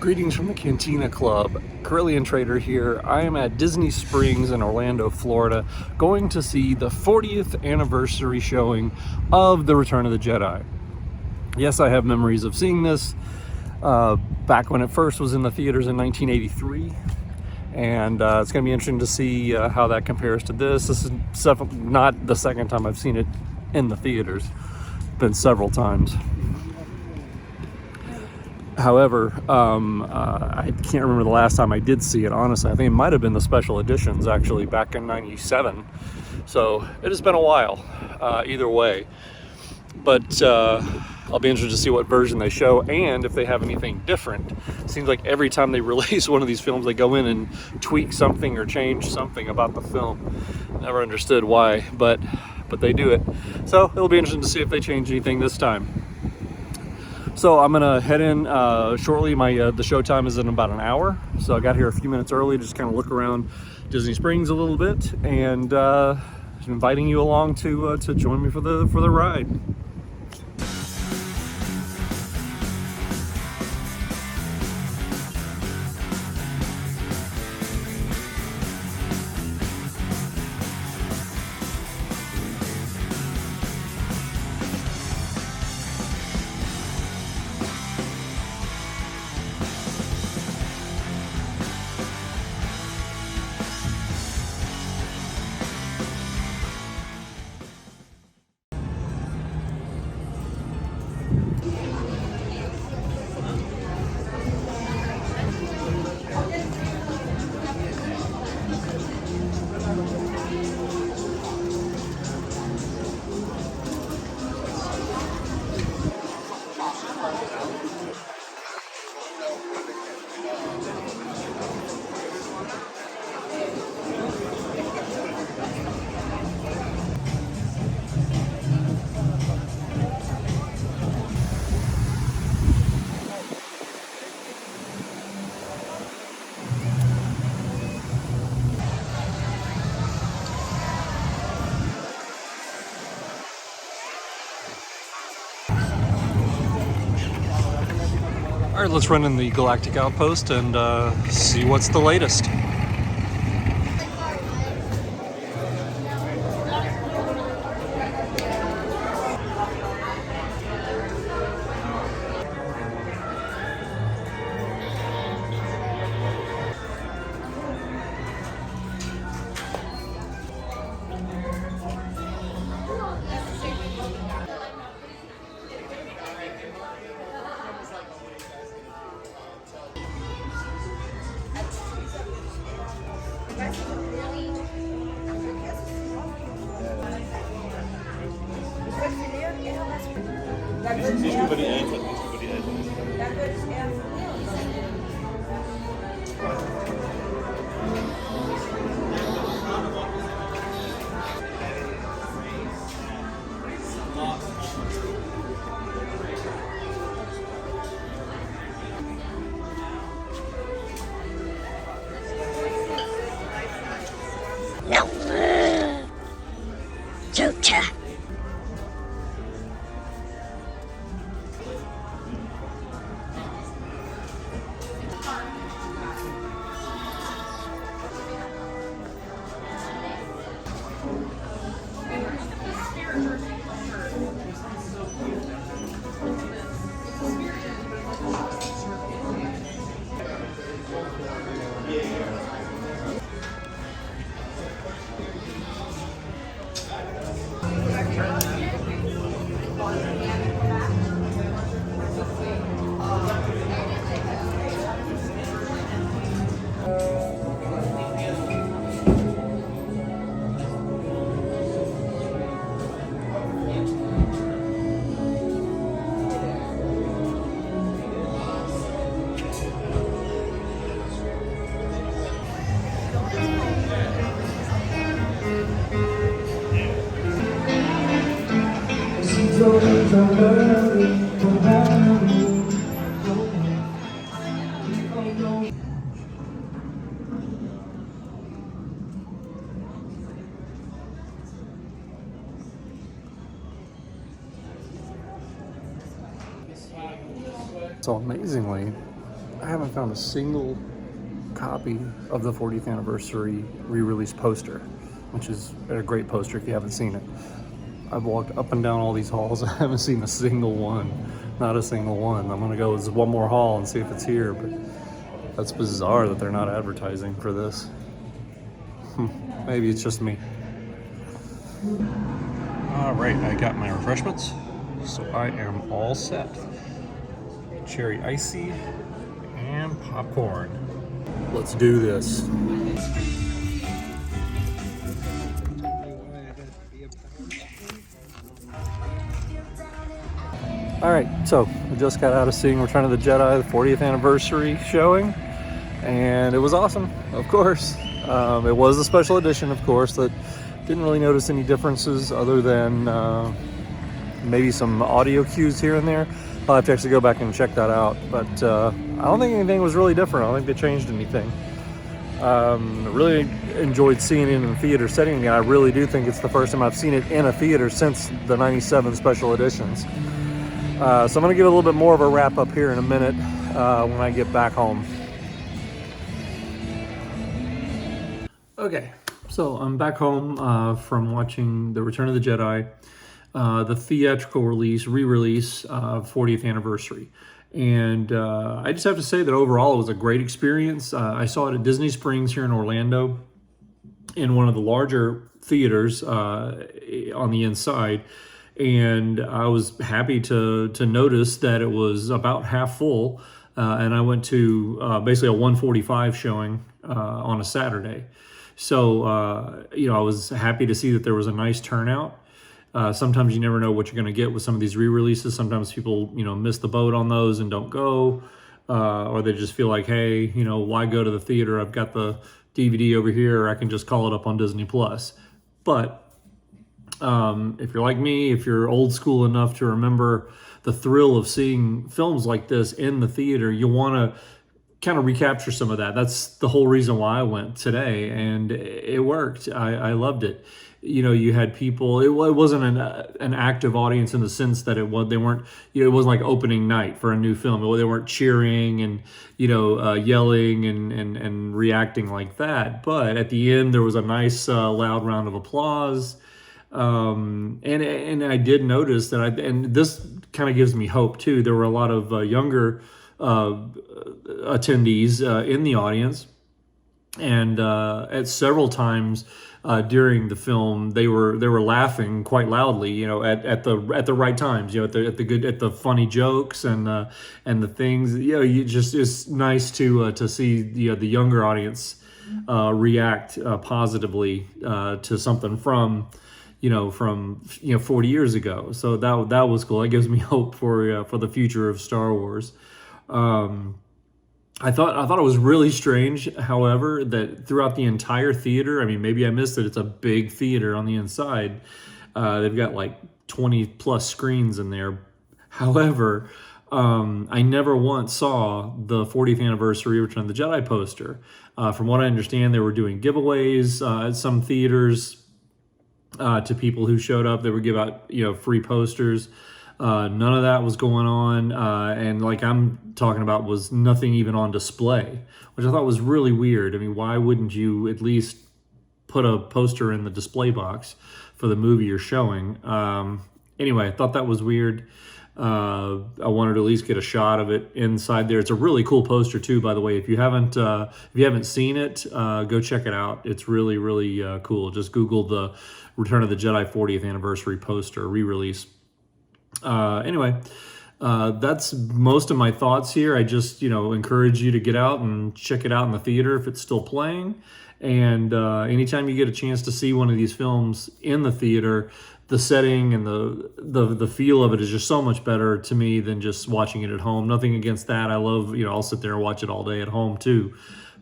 Greetings from the Cantina Club. Carillion Traitor here. I am at Disney Springs in Orlando, Florida, going to see the 40th anniversary showing of The Return of the Jedi. Yes, I have memories of seeing this back when it first was in the theaters in 1983. And it's going to be interesting to see how that compares to this. This is not the second time I've seen it in the theaters. It's been several times. However, I can't remember the last time I did see it, honestly. I think it might have been the special editions, actually, back in '97. So it has been a while, either way. But I'll be interested to see what version they show and if they have anything different. It seems like every time they release one of these films, they go in and tweak something or change something about the film. Never understood why, but they do it. So it'll be interesting to see if they change anything this time. So I'm gonna head in shortly. The show time is in about an hour, so I got here a few minutes early to just kind of look around Disney Springs a little bit, and inviting you along to join me for the ride. All right, let's run in the Galactic Outpost and see what's the latest. Siehst du über die Eltern, nicht über die Eltern. So amazingly, I haven't found a single copy of the 40th anniversary re-release poster, which is a great poster if you haven't seen it. I've walked up and down all these halls. I haven't seen a single one. Not a single one. I'm gonna go with one more hall and see if it's here, but that's bizarre that they're not advertising for this. Maybe it's just me. All right, I got my refreshments, so I am all set. Cherry icy and popcorn. Let's do this. All right, so we just got out of seeing Return of the Jedi, the 40th anniversary showing, and it was awesome, of course. It was a special edition, of course, that didn't really notice any differences other than maybe some audio cues here and there. I'll have to actually go back and check that out, but I don't think anything was really different. I don't think they changed anything. Really enjoyed seeing it in the theater setting again. I really do think it's the first time I've seen it in a theater since the 97 special editions. So I'm going to give it a little bit more of a wrap up here in a minute when I get back home. Okay, so I'm back home from watching The Return of the Jedi, the theatrical release, re-release, 40th anniversary. And I just have to say that overall it was a great experience. I saw it at Disney Springs here in Orlando in one of the larger theaters on the inside. And I was happy to notice that it was about half full. And I went to basically a 1:45 showing on a Saturday. So, I was happy to see that there was a nice turnout. Sometimes you never know what you're going to get with some of these re-releases. Sometimes people, miss the boat on those and don't go. Or they just feel like, hey, why go to the theater? I've got the DVD over here. Or I can just call it up on Disney+. But if you're like me, if you're old school enough to remember the thrill of seeing films like this in the theater, you want to kind of recapture some of that. That's the whole reason why I went today, and it worked. I loved it. You had people. It wasn't an active audience in the sense that it weren't. It wasn't like opening night for a new film. They weren't cheering and yelling and reacting like that. But at the end, there was a nice loud round of applause. And I did notice that and this kind of gives me hope too. There were a lot of younger attendees in the audience, and at several times during the film, they were laughing quite loudly. At the right times. At the funny jokes and the things. It's nice to see the younger audience react positively to something from 40 years ago. So that was cool. That gives me hope for the future of Star Wars. I thought it was really strange, however, that throughout the entire theater, I mean, maybe I missed it. It's a big theater on the inside. They've got like 20 plus screens in there. However, I never once saw the 40th anniversary Return of the Jedi poster. From what I understand, they were doing giveaways at some theaters. To people who showed up. They would give out, free posters. None of that was going on. And like I'm talking about was nothing even on display, which I thought was really weird. I mean, why wouldn't you at least put a poster in the display box for the movie you're showing? Anyway, I thought that was weird. I wanted to at least get a shot of it inside there. It's a really cool poster too, by the way. If you haven't seen it, go check it out. It's really, really cool. Just Google the Return of the Jedi 40th anniversary poster re-release. Anyway, that's most of my thoughts here. I just, encourage you to get out and check it out in the theater if it's still playing. And anytime you get a chance to see one of these films in the theater, the setting and the feel of it is just so much better to me than just watching it at home. Nothing against that. I love, I'll sit there and watch it all day at home too.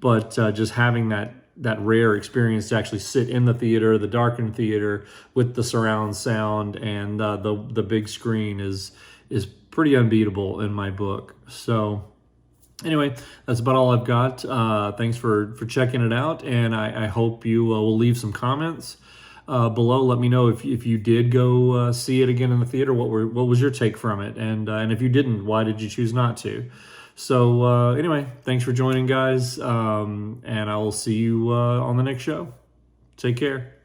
But just having that rare experience to actually sit in the theater, the darkened theater with the surround sound and the big screen is pretty unbeatable in my book. So anyway, that's about all I've got. Thanks for checking it out, and I hope you will leave some comments below. Let me know if you did go see it again in the theater. What was your take from it, and if you didn't, why did you choose not to? So anyway, thanks for joining, guys, and I will see you on the next show. Take care.